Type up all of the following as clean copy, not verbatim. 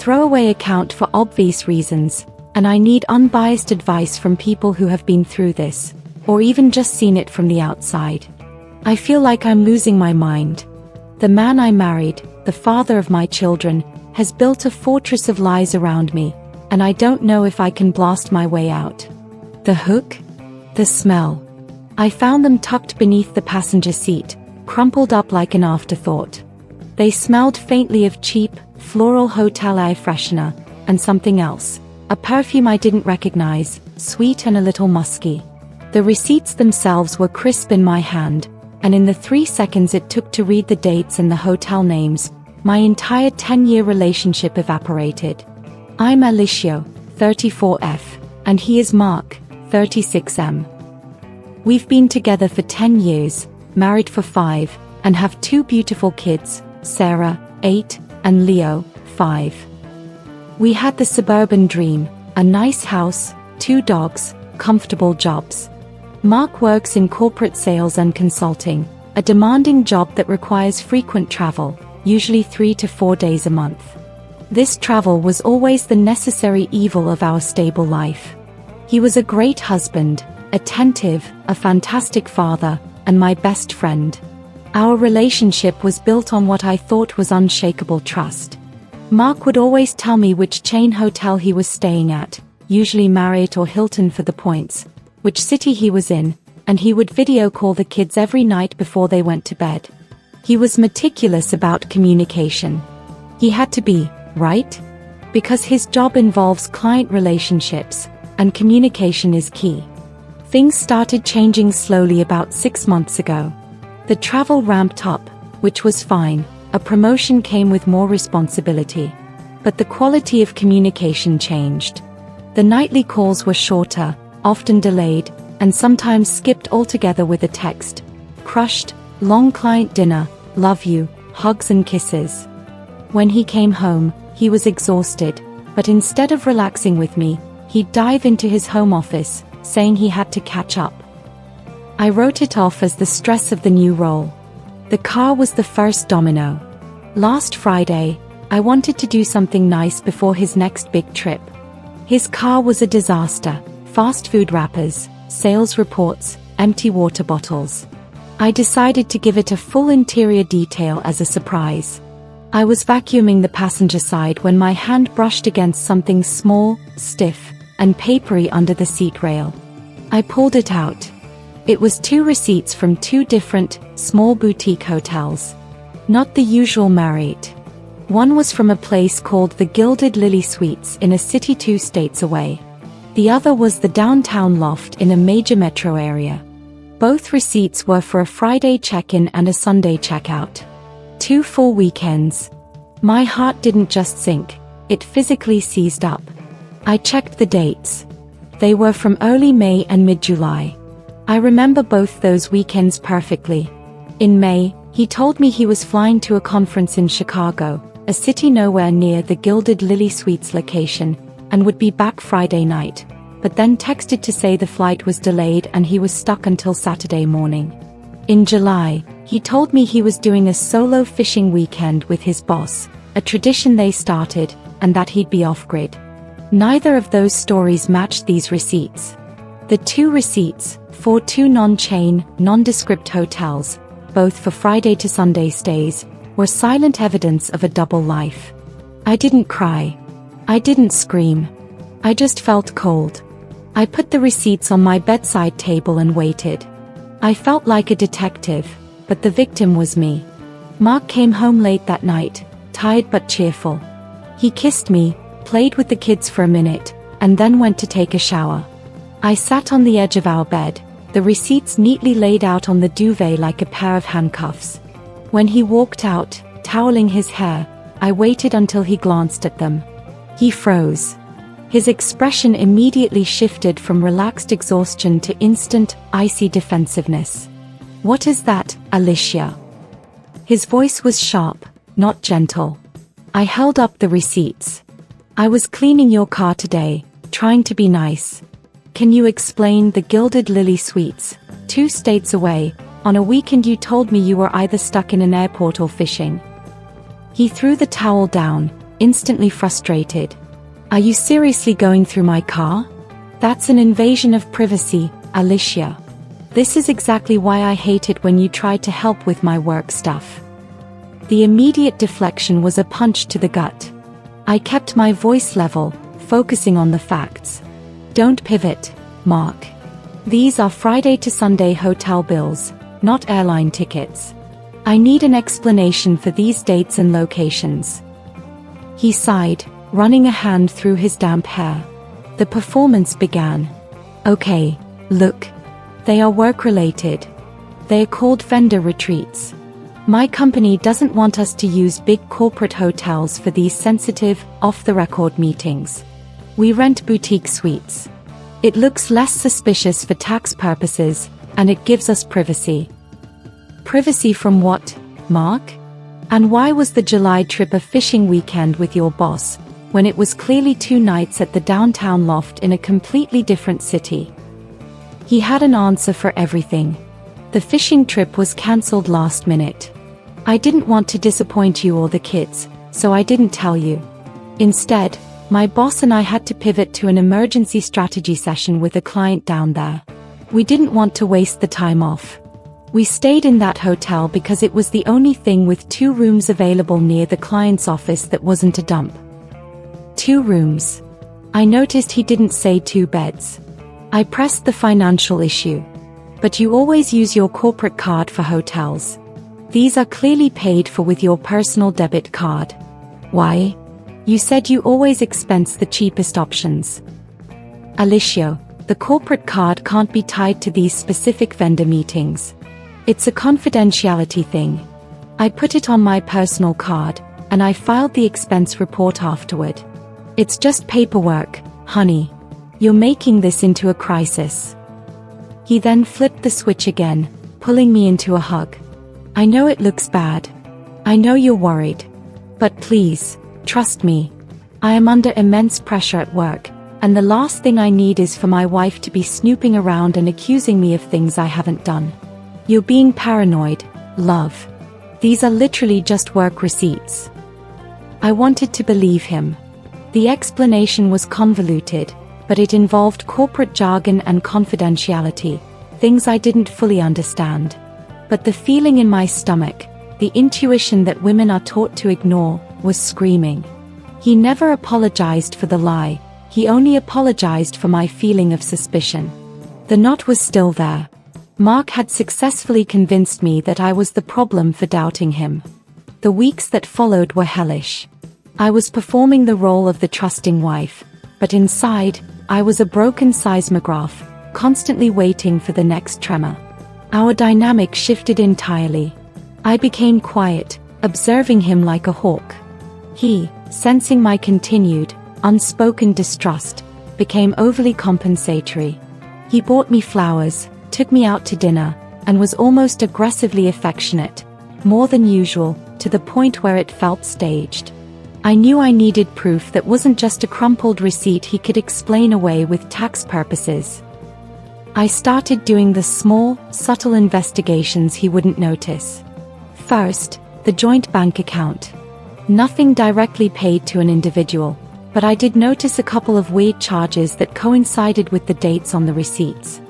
throwaway account for obvious reasons, and I need unbiased advice from people who have been through this, or even just seen it from the outside. I feel like I'm losing my mind. The man I married, the father of my children, has built a fortress of lies around me, and I don't know if I can blast my way out. The hook? The smell. I found them tucked beneath the passenger seat, crumpled up like an afterthought. They smelled faintly of cheap, floral hotel air freshener, and something else, a perfume I didn't recognize, sweet and a little musky. The receipts themselves were crisp in my hand, and in the 3 seconds it took to read the dates and the hotel names, my entire 10-year relationship evaporated. I'm Alicia, 34F, and he is Mark, 36M. We've been together for 10 years, married for 5, and have 2 beautiful kids, Sarah, 8, and Leo, 5. We had the suburban dream, a nice house, 2 dogs, comfortable jobs. Mark works in corporate sales and consulting, a demanding job that requires frequent travel, usually 3 to 4 days a month. This travel was always the necessary evil of our stable life. He was a great husband, attentive, a fantastic father, and my best friend. Our relationship was built on what I thought was unshakable trust. Mark would always tell me which chain hotel he was staying at, usually Marriott or Hilton for the points, which city he was in, and he would video call the kids every night before they went to bed. He was meticulous about communication. He had to be, right? Because his job involves client relationships, and communication is key. Things started changing slowly about 6 months ago. The travel ramped up, which was fine. A promotion came with more responsibility. But the quality of communication changed. The nightly calls were shorter, often delayed, and sometimes skipped altogether with a text. Crushed, long client dinner, love you, hugs and kisses. When he came home, he was exhausted, but instead of relaxing with me, he'd dive into his home office, saying he had to catch up. I wrote it off as the stress of the new role. The car was the first domino. Last Friday, I wanted to do something nice before his next big trip. His car was a disaster: fast food wrappers, sales reports, empty water bottles. I decided to give it a full interior detail as a surprise. I was vacuuming the passenger side when my hand brushed against something small, stiff, and papery under the seat rail. I pulled it out. It was 2 receipts from 2 different, small boutique hotels. Not the usual Marriott. One was from a place called the Gilded Lily Suites in a city 2 states away. The other was the downtown loft in a major metro area. Both receipts were for a Friday check-in and a Sunday check-out. 2 full weekends. My heart didn't just sink, it physically seized up. I checked the dates. They were from early May and mid-July. I remember both those weekends perfectly. In May, he told me he was flying to a conference in Chicago, a city nowhere near the Gilded Lily Suites location, and would be back Friday night, but then texted to say the flight was delayed and he was stuck until Saturday morning. In July, he told me he was doing a solo fishing weekend with his boss, a tradition they started, and that he'd be off-grid. Neither of those stories matched these receipts. The 2 receipts, for 2 non-chain, nondescript hotels, both for Friday to Sunday stays, were silent evidence of a double life. I didn't cry. I didn't scream. I just felt cold. I put the receipts on my bedside table and waited. I felt like a detective, but the victim was me. Mark came home late that night, tired but cheerful. He kissed me, played with the kids for a minute, and then went to take a shower. I sat on the edge of our bed, the receipts neatly laid out on the duvet like a pair of handcuffs. When he walked out, toweling his hair, I waited until he glanced at them. He froze. His expression immediately shifted from relaxed exhaustion to instant, icy defensiveness. "What is that, Alicia?" His voice was sharp, not gentle. I held up the receipts. "I was cleaning your car today, trying to be nice. Can you explain the Gilded Lily Suites, 2 states away? On a weekend you told me you were either stuck in an airport or fishing." He threw the towel down, instantly frustrated. Are you seriously going through my car? That's an invasion of privacy, Alicia. This is exactly why I hate it when you try to help with my work stuff. The immediate deflection was a punch to the gut. I kept my voice level, focusing on the facts. Don't pivot, Mark. These are Friday to Sunday hotel bills, not airline tickets. I need an explanation for these dates and locations. He sighed, running a hand through his damp hair. The performance began. Okay, look. They are work-related. They are called vendor retreats. My company doesn't want us to use big corporate hotels for these sensitive, off-the-record meetings. We rent boutique suites. It looks less suspicious for tax purposes, and it gives us privacy. Privacy from what, Mark? And why was the July trip a fishing weekend with your boss, when it was clearly 2 nights at the downtown loft in a completely different city? He had an answer for everything. The fishing trip was cancelled last minute. I didn't want to disappoint you or the kids, so I didn't tell you. Instead, my boss and I had to pivot to an emergency strategy session with a client down there. We didn't want to waste the time off. We stayed in that hotel because it was the only thing with 2 rooms available near the client's office that wasn't a dump. 2 rooms. I noticed he didn't say 2 beds. I pressed the financial issue. But you always use your corporate card for hotels. These are clearly paid for with your personal debit card. Why? You said you always expense the cheapest options. Alicia, the corporate card can't be tied to these specific vendor meetings. It's a confidentiality thing. I put it on my personal card, and I filed the expense report afterward. It's just paperwork, honey. You're making this into a crisis. He then flipped the switch again, pulling me into a hug. I know it looks bad. I know you're worried. But please, trust me. I am under immense pressure at work, and the last thing I need is for my wife to be snooping around and accusing me of things I haven't done. You're being paranoid, love. These are literally just work receipts. I wanted to believe him. The explanation was convoluted, but it involved corporate jargon and confidentiality, things I didn't fully understand. But the feeling in my stomach, the intuition that women are taught to ignore, was screaming. He never apologized for the lie, he only apologized for my feeling of suspicion. The knot was still there. Mark had successfully convinced me that I was the problem for doubting him. The weeks that followed were hellish. I was performing the role of the trusting wife, but inside, I was a broken seismograph, constantly waiting for the next tremor. Our dynamic shifted entirely. I became quiet, observing him like a hawk. He, sensing my continued, unspoken distrust, became overly compensatory. He bought me flowers, took me out to dinner, and was almost aggressively affectionate, more than usual, to the point where it felt staged. I knew I needed proof that wasn't just a crumpled receipt he could explain away with tax purposes. I started doing the small, subtle investigations he wouldn't notice. First, the joint bank account. Nothing directly paid to an individual, but I did notice a couple of weird charges that coincided with the dates on the receipts.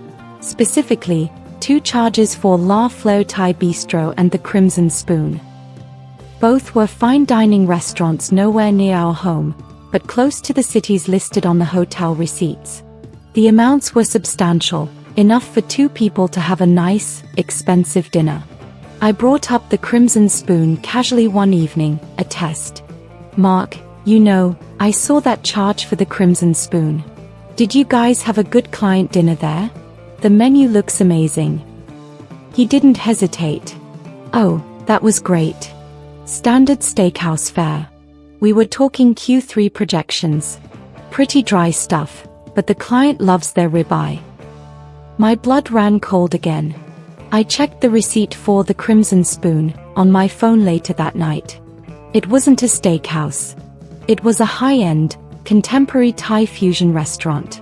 Specifically, 2 charges for La Flo Thai Bistro and the Crimson Spoon. Both were fine dining restaurants nowhere near our home, but close to the cities listed on the hotel receipts. The amounts were substantial, enough for 2 people to have a nice, expensive dinner. I brought up the Crimson Spoon casually one evening, a test. Mark, you know, I saw that charge for the Crimson Spoon. Did you guys have a good client dinner there? The menu looks amazing. He didn't hesitate. Oh, that was great. Standard steakhouse fare. We were talking Q3 projections. Pretty dry stuff, but the client loves their ribeye. My blood ran cold again. I checked the receipt for the Crimson Spoon on my phone later that night. It wasn't a steakhouse. It was a high-end, contemporary Thai fusion restaurant.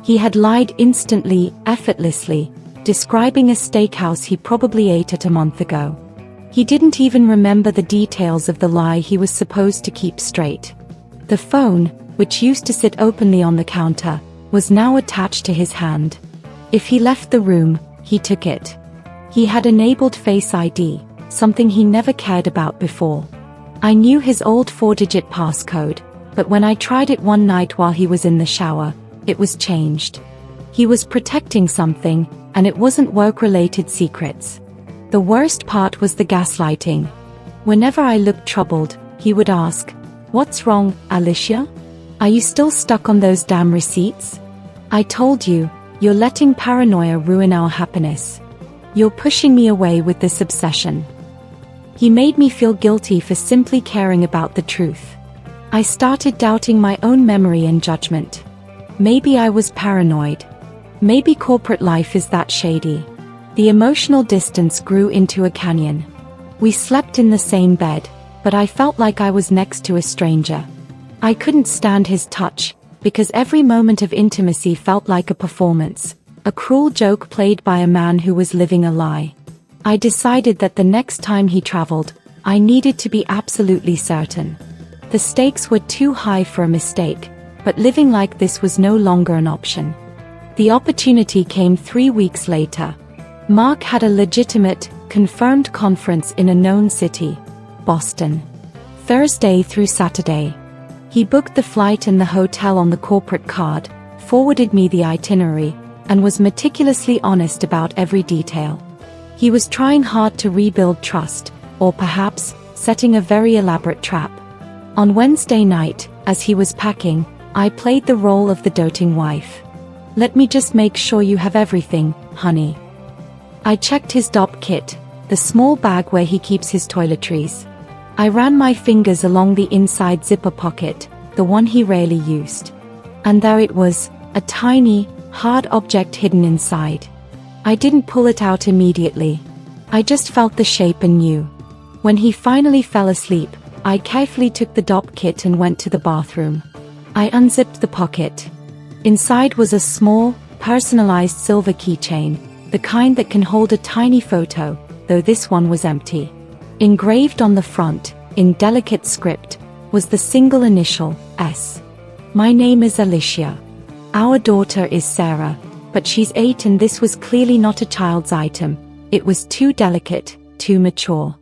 He had lied instantly, effortlessly, describing a steakhouse he probably ate at a month ago. He didn't even remember the details of the lie he was supposed to keep straight. The phone, which used to sit openly on the counter, was now attached to his hand. If he left the room, he took it. He had enabled Face ID, something he never cared about before. I knew his old 4-digit passcode, but when I tried it one night while he was in the shower, it was changed. He was protecting something, and it wasn't work-related secrets. The worst part was the gaslighting. Whenever I looked troubled, he would ask, "What's wrong, Alicia? Are you still stuck on those damn receipts? I told you, you're letting paranoia ruin our happiness. You're pushing me away with this obsession." He made me feel guilty for simply caring about the truth. I started doubting my own memory and judgment. Maybe I was paranoid. Maybe corporate life is that shady. The emotional distance grew into a canyon. We slept in the same bed, but I felt like I was next to a stranger. I couldn't stand his touch, because every moment of intimacy felt like a performance, a cruel joke played by a man who was living a lie. I decided that the next time he traveled, I needed to be absolutely certain. The stakes were too high for a mistake, but living like this was no longer an option. The opportunity came 3 weeks later. Mark had a legitimate, confirmed conference in a known city, Boston. Thursday through Saturday. He booked the flight and the hotel on the corporate card, forwarded me the itinerary, and was meticulously honest about every detail. He was trying hard to rebuild trust, or perhaps, setting a very elaborate trap. On Wednesday night, as he was packing, I played the role of the doting wife. "Let me just make sure you have everything, honey." I checked his DOP kit, the small bag where he keeps his toiletries. I ran my fingers along the inside zipper pocket, the one he rarely used. And there it was, a tiny, hard object hidden inside. I didn't pull it out immediately. I just felt the shape and knew. When he finally fell asleep, I carefully took the DOP kit and went to the bathroom. I unzipped the pocket. Inside was a small, personalized silver keychain, the kind that can hold a tiny photo, though this one was empty. Engraved on the front, in delicate script, was the single initial, S. "My name is Alicia. Our daughter is Sarah, but she's 8 and this was clearly not a child's item. It was too delicate, too mature."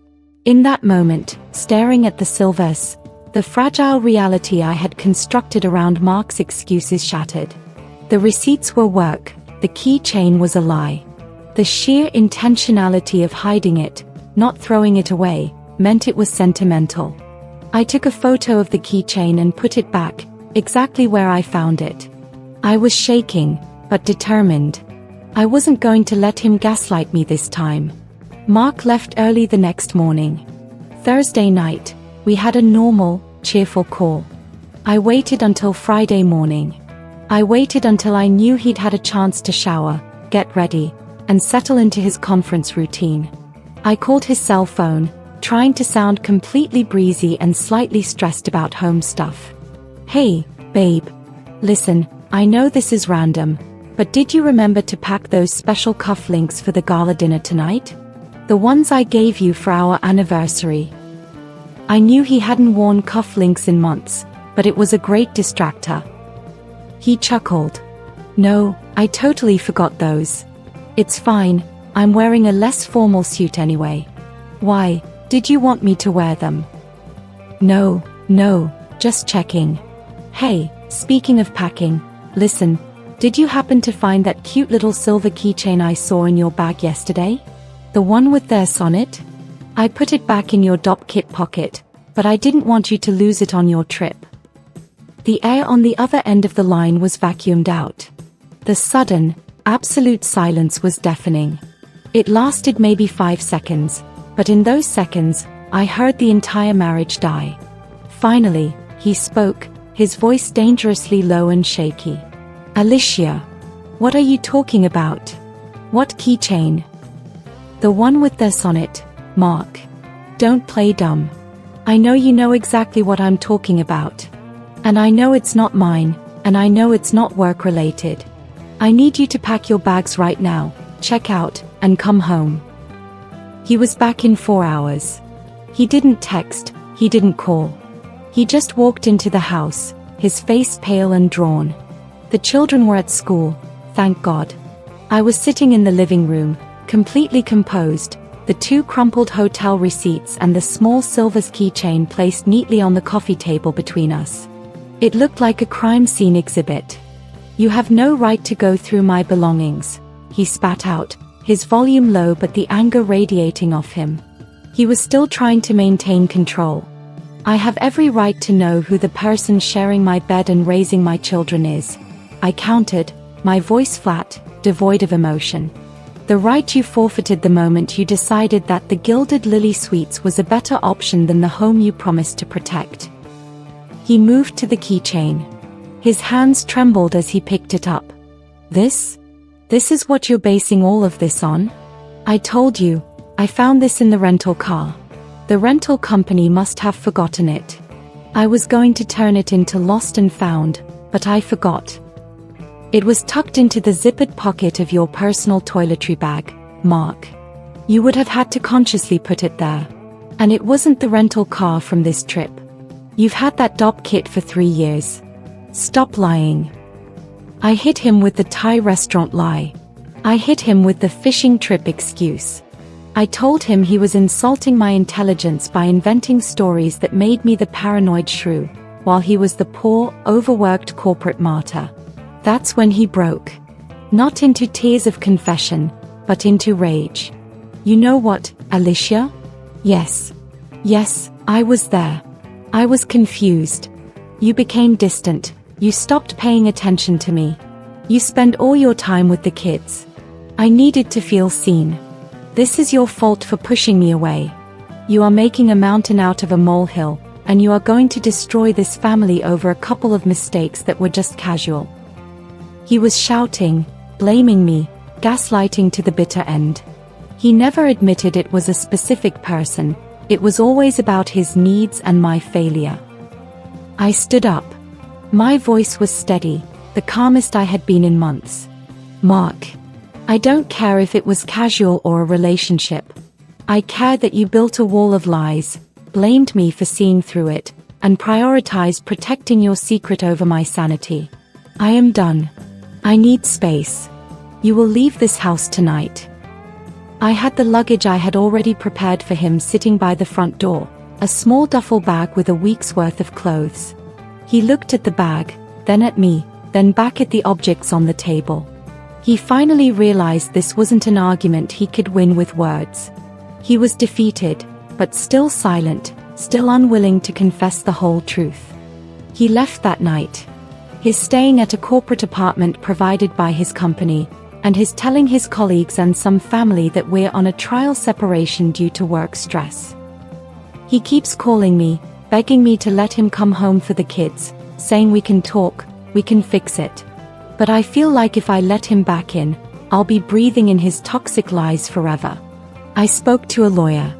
In that moment, staring at the silver S, the fragile reality I had constructed around Mark's excuses shattered. The receipts were work, the keychain was a lie. The sheer intentionality of hiding it, not throwing it away, meant it was sentimental. I took a photo of the keychain and put it back, exactly where I found it. I was shaking, but determined. I wasn't going to let him gaslight me this time. Mark left early the next morning. Thursday night, we had a normal, cheerful call. I waited until Friday morning. I waited until I knew he'd had a chance to shower, get ready, and settle into his conference routine. I called his cell phone, trying to sound completely breezy and slightly stressed about home stuff. "Hey, babe. Listen, I know this is random, but did you remember to pack those special cufflinks for the gala dinner tonight? The ones I gave you for our anniversary." I knew he hadn't worn cufflinks in months, but it was a great distractor. He chuckled. "No, I totally forgot those. It's fine, I'm wearing a less formal suit anyway. Why, did you want me to wear them?" No, just checking." "Hey, speaking of packing, listen, did you happen to find that cute little silver keychain I saw in your bag yesterday? The one with this on it? I put it back in your DOP kit pocket, but I didn't want you to lose it on your trip." The air on the other end of the line was vacuumed out. The sudden, absolute silence was deafening. It lasted maybe 5 seconds, but in those seconds, I heard the entire marriage die. Finally, he spoke, his voice dangerously low and shaky. "Alicia, what are you talking about? What keychain?" "The one with this on it, Mark. Don't play dumb. I know you know exactly what I'm talking about. And I know it's not mine, and I know it's not work-related. I need you to pack your bags right now, check out, and come home." He was back in 4 hours. He didn't text, he didn't call. He just walked into the house, his face pale and drawn. The children were at school, thank God. I was sitting in the living room, completely composed, the 2 crumpled hotel receipts and the small silver keychain placed neatly on the coffee table between us. It looked like a crime scene exhibit. "You have no right to go through my belongings," he spat out, his volume low but the anger radiating off him. He was still trying to maintain control. "I have every right to know who the person sharing my bed and raising my children is," I countered, my voice flat, devoid of emotion. "The right you forfeited the moment you decided that the Gilded Lily Suites was a better option than the home you promised to protect." He moved to the keychain. His hands trembled as he picked it up. This is what you're basing all of this on?" "I told you, I found this in the rental car. The rental company must have forgotten it. I was going to turn it into lost and found, but I forgot. It was tucked into the zippered pocket of your personal toiletry bag, Mark. You would have had to consciously put it there. And it wasn't the rental car from this trip. You've had that DOP kit for 3 years. Stop lying." I hit him with the Thai restaurant lie. I hit him with the fishing trip excuse. I told him he was insulting my intelligence by inventing stories that made me the paranoid shrew, while he was the poor, overworked corporate martyr. That's when he broke. Not into tears of confession, but into rage. "You know what, Alicia? Yes, I was there. I was confused. You became distant. You stopped paying attention to me. You spent all your time with the kids. I needed to feel seen. This is your fault for pushing me away. You are making a mountain out of a molehill, and you are going to destroy this family over a couple of mistakes that were just casual." He was shouting, blaming me, gaslighting to the bitter end. He never admitted it was a specific person, it was always about his needs and my failure. I stood up. My voice was steady, the calmest I had been in months. "Mark, I don't care if it was casual or a relationship. I care that you built a wall of lies, blamed me for seeing through it, and prioritized protecting your secret over my sanity. I am done. I need space. You will leave this house tonight." I had the luggage I had already prepared for him sitting by the front door, a small duffel bag with a week's worth of clothes. He looked at the bag, then at me, then back at the objects on the table. He finally realized this wasn't an argument he could win with words. He was defeated, but still silent, still unwilling to confess the whole truth. He left that night. His staying at a corporate apartment provided by his company, and his telling his colleagues and some family that we're on a trial separation due to work stress. He keeps calling me, begging me to let him come home for the kids, saying we can talk, we can fix it. But I feel like if I let him back in, I'll be breathing in his toxic lies forever. I spoke to a lawyer.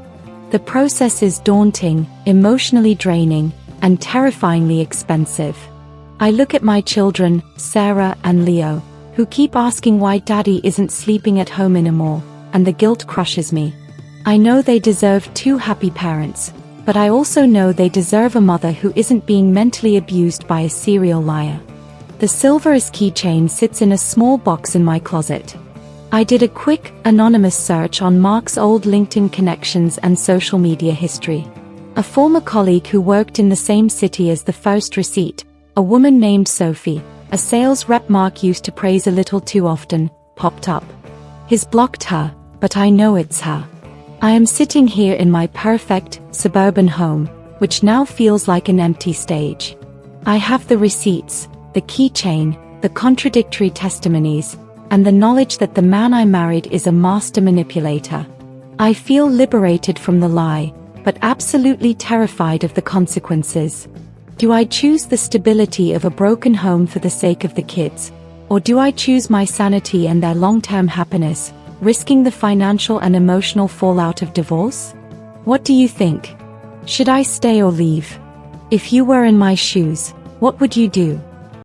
The process is daunting, emotionally draining, and terrifyingly expensive. I look at my children, Sarah and Leo, who keep asking why Daddy isn't sleeping at home anymore, and the guilt crushes me. I know they deserve 2 happy parents, but I also know they deserve a mother who isn't being mentally abused by a serial liar. The silverest keychain sits in a small box in my closet. I did a quick, anonymous search on Mark's old LinkedIn connections and social media history. A former colleague who worked in the same city as the first receipt, a woman named Sophie, a sales rep Mark used to praise a little too often, popped up. He's blocked her, but I know it's her. I am sitting here in my perfect, suburban home, which now feels like an empty stage. I have the receipts, the keychain, the contradictory testimonies, and the knowledge that the man I married is a master manipulator. I feel liberated from the lie, but absolutely terrified of the consequences. Do I choose the stability of a broken home for the sake of the kids, or do I choose my sanity and their long-term happiness, risking the financial and emotional fallout of divorce? What do you think? Should I stay or leave? If you were in my shoes, what would you do?